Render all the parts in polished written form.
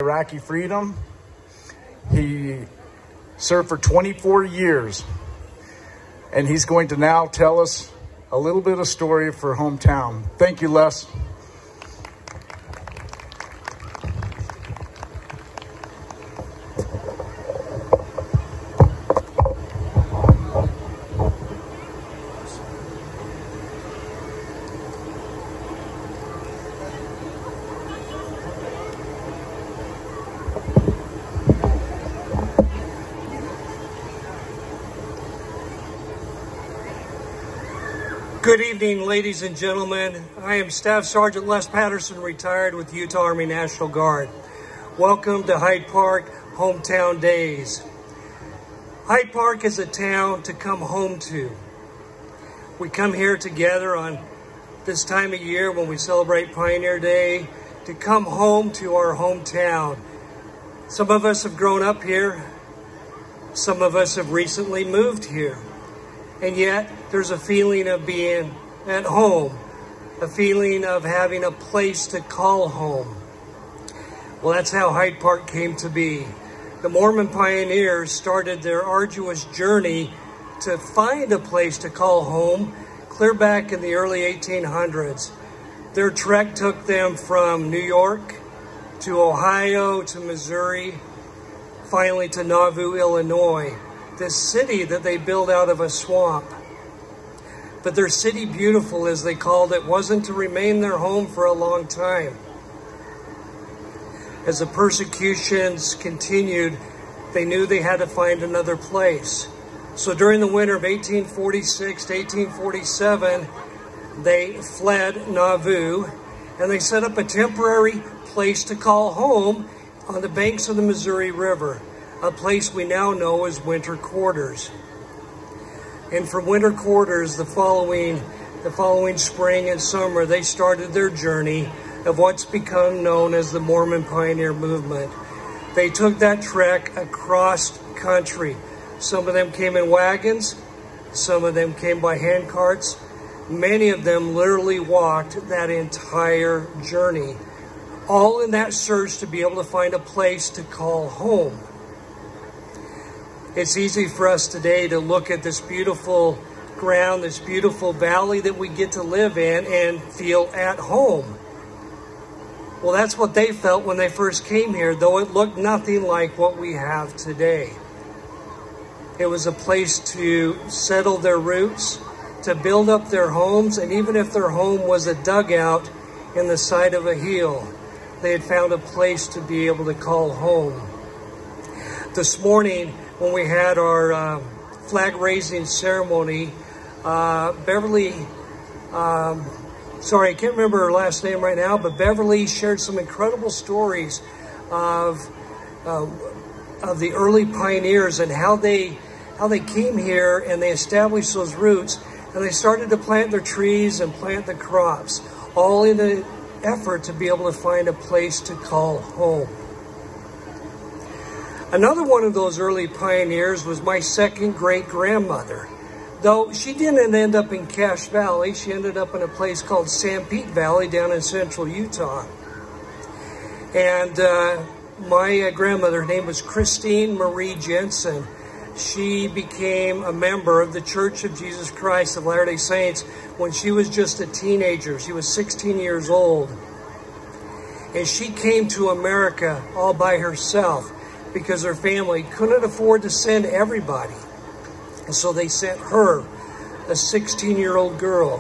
Iraqi freedom. He served for 24 years, and he's going to now tell us a little bit of story for hometown. Thank you, Les. Good evening, ladies and gentlemen. I am Staff Sergeant Les Patterson, retired with the Utah Army National Guard. Welcome to Hyde Park Hometown Days. Hyde Park is a town to come home to. We come here together on this time of year when we celebrate Pioneer Day to come home to our hometown. Some of us have grown up here. Some of us have recently moved here. And yet, there's a feeling of being at home, a feeling of having a place to call home. Well, that's how Hyde Park came to be. The Mormon pioneers started their arduous journey to find a place to call home clear back in the early 1800s. Their trek took them from New York to Ohio to Missouri, finally to Nauvoo, Illinois. This city that they built out of a swamp. But their city beautiful, as they called it, wasn't to remain their home for a long time. As the persecutions continued, they knew they had to find another place. So during the winter of 1846 to 1847, they fled Nauvoo and they set up a temporary place to call home on the banks of the Missouri River. A place we now know as winter quarters. And from winter quarters, the following spring and summer, they started their journey of what's become known as the Mormon Pioneer Movement. They took that trek across country. Some of them came in wagons, some of them came by hand carts. Many of them literally walked that entire journey, all in that search to be able to find a place to call home. It's easy for us today to look at this beautiful ground, this beautiful valley that we get to live in and feel at home. Well, that's what they felt when they first came here, though it looked nothing like what we have today. It was a place to settle their roots, to build up their homes, and even if their home was a dugout in the side of a hill, they had found a place to be able to call home. This morning, when we had our flag raising ceremony, Beverly, sorry, I can't remember her last name right now, but Beverly shared some incredible stories of the early pioneers and how they came here and they established those roots and they started to plant their trees and plant the crops, all in an effort to be able to find a place to call home. Another one of those early pioneers was my second great-grandmother. Though she didn't end up in Cache Valley, she ended up in a place called Sanpete Valley down in central Utah. And my grandmother, her name was Christine Marie Jensen. She became a member of the Church of Jesus Christ of Latter-day Saints when she was just a teenager. She was 16 years old. And she came to America all by herself, because her family couldn't afford to send everybody. And so they sent her, a 16-year-old girl.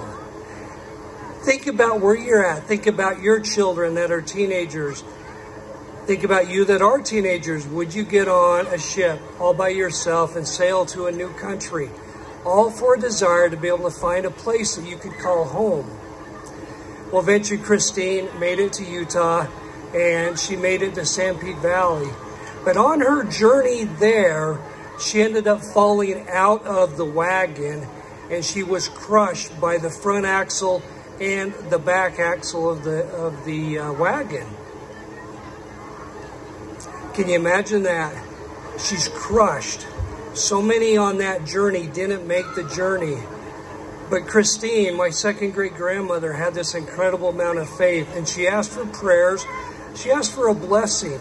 Think about where you're at. Think about your children that are teenagers. Think about you that are teenagers. Would you get on a ship all by yourself and sail to a new country, all for a desire to be able to find a place that you could call home? Well, eventually Christine made it to Utah, and she made it to Sanpete Valley. But on her journey there, she ended up falling out of the wagon, and she was crushed by the front axle and the back axle of the wagon. Can you imagine that? She's crushed. So many on that journey didn't make the journey. But Christine, my second great-grandmother, had this incredible amount of faith, and she asked for prayers. She asked for a blessing.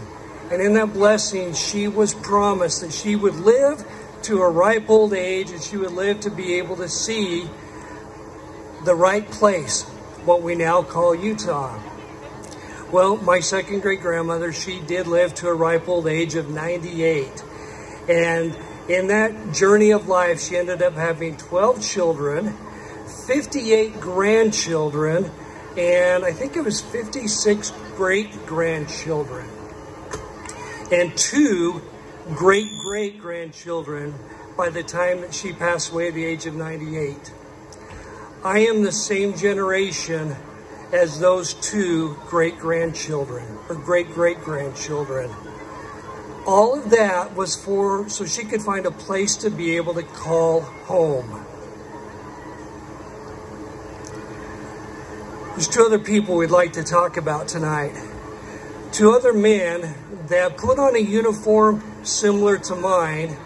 And in that blessing, she was promised that she would live to a ripe old age, and she would live to be able to see the right place, what we now call Utah. Well, my second great-grandmother, she did live to a ripe old age of 98. And in that journey of life, she ended up having 12 children, 58 grandchildren, and I think it was 56 great-grandchildren, and 2 great-great-grandchildren by the time that she passed away at the age of 98. I am the same generation as those 2 great-grandchildren, or great-great-grandchildren. All of that was so she could find a place to be able to call home. There's 2 other people we'd like to talk about tonight. 2 other men that put on a uniform similar to mine,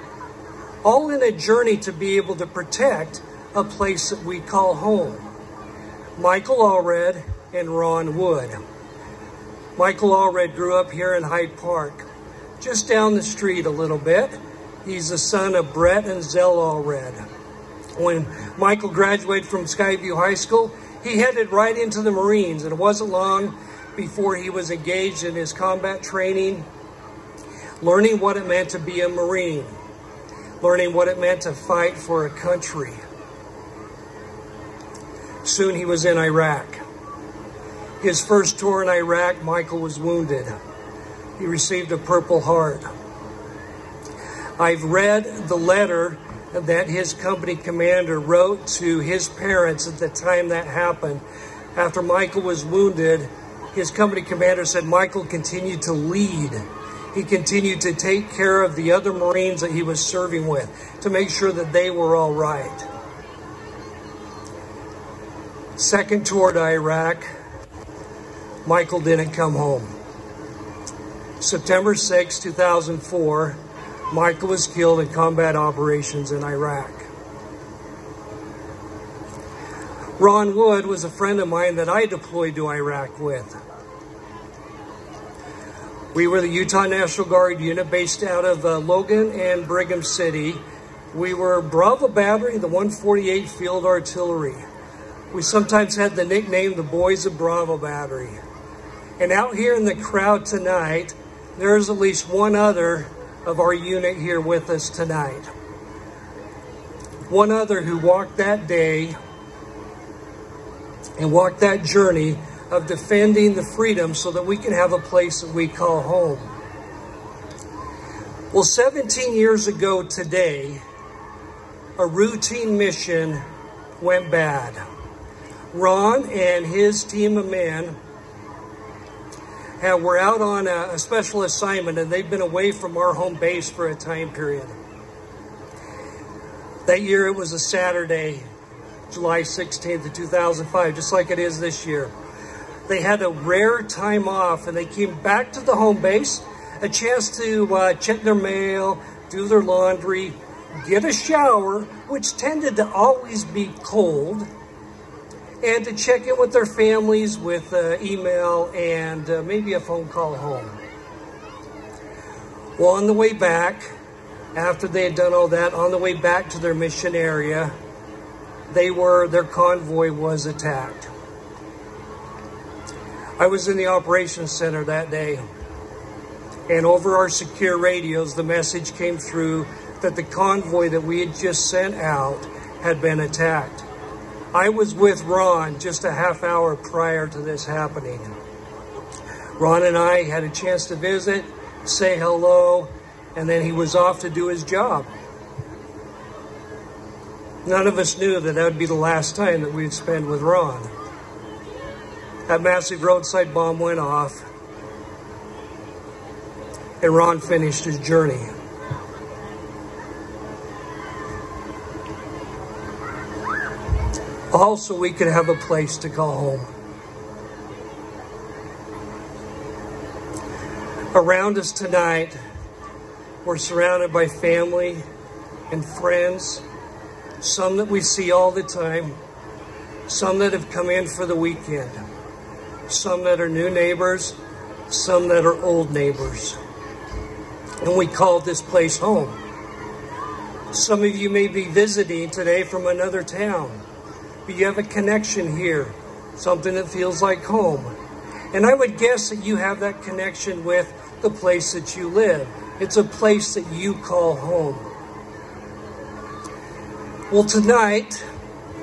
all in a journey to be able to protect a place that we call home. Michael Allred and Ron Wood. Michael Allred grew up here in Hyde Park, just down the street a little bit. He's the son of Brett and Zell Allred. When Michael graduated from Skyview High School, he headed right into the Marines, and it wasn't long before he was engaged in his combat training, learning what it meant to be a Marine, learning what it meant to fight for a country. Soon he was in Iraq. His first tour in Iraq, Michael was wounded. He received a Purple Heart. I've read the letter that his company commander wrote to his parents at the time that happened. After Michael was wounded, his company commander said Michael continued to lead. He continued to take care of the other Marines that he was serving with to make sure that they were all right. Second tour to Iraq, Michael didn't come home. September 6, 2004, Michael was killed in combat operations in Iraq. Ron Wood was a friend of mine that I deployed to Iraq with. We were the Utah National Guard unit based out of Logan and Brigham City. We were Bravo Battery, the 148 Field Artillery. We sometimes had the nickname the Boys of Bravo Battery. And out here in the crowd tonight, there's at least one other of our unit here with us tonight. One other who walked that day and walked that journey of defending the freedom so that we can have a place that we call home. Well, 17 years ago today, a routine mission went bad. Ron and his team of men were out on a special assignment, and they've been away from our home base for a time period. That year it was a Saturday, July 16th of 2005, just like it is this year. They had a rare time off, and they came back to the home base, a chance to check their mail, do their laundry, get a shower, which tended to always be cold, and to check in with their families with email and maybe a phone call home. Well, on the way back, after they had done all that, on the way back to their mission area, their convoy was attacked. I was in the operations center that day, and over our secure radios, the message came through that the convoy that we had just sent out had been attacked. I was with Ron just a half hour prior to this happening. Ron and I had a chance to visit, say hello, and then he was off to do his job. None of us knew that would be the last time that we'd spend with Ron. That massive roadside bomb went off, and Ron finished his journey. Also, we could have a place to call home. Around us tonight, we're surrounded by family and friends, some that we see all the time, some that have come in for the weekend, some that are new neighbors, some that are old neighbors. and we call this place home. Some of you may be visiting today from another town, but you have a connection here, something that feels like home. And I would guess that you have that connection with the place that you live. It's a place that you call home. Well, tonight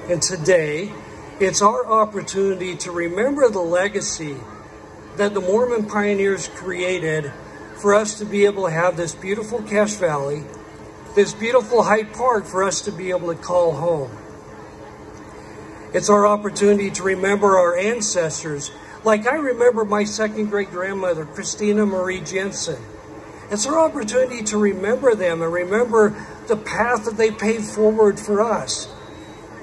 and today, it's our opportunity to remember the legacy that the Mormon pioneers created for us to be able to have this beautiful Cache Valley, this beautiful Hyde Park for us to be able to call home. It's our opportunity to remember our ancestors. Like I remember my second great-grandmother, Christina Marie Jensen. It's our opportunity to remember them and remember the path that they paved forward for us.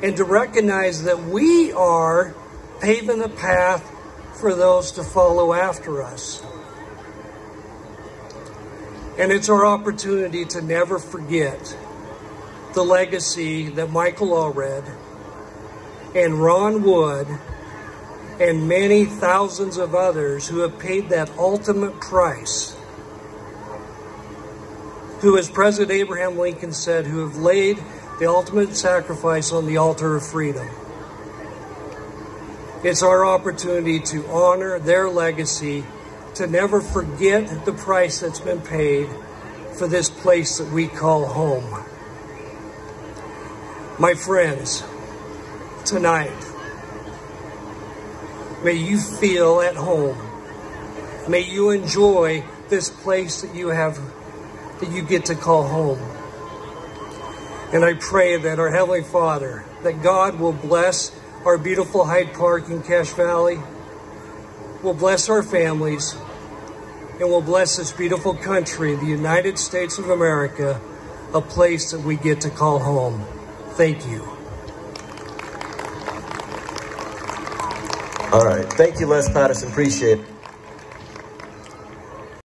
And to recognize that we are paving the path for those to follow after us. And it's our opportunity to never forget the legacy that Michael Allred and Ron Wood and many thousands of others who have paid that ultimate price, who, as President Abraham Lincoln said, who have laid the ultimate sacrifice on the altar of freedom. It's our opportunity to honor their legacy, to never forget the price that's been paid for this place that we call home. My friends, tonight, may you feel at home. May you enjoy this place that you have, that you get to call home. And I pray that our Heavenly Father, that God will bless our beautiful Hyde Park in Cache Valley, will bless our families, and will bless this beautiful country, the United States of America, a place that we get to call home. Thank you. All right. Thank you, Les Patterson. Appreciate it.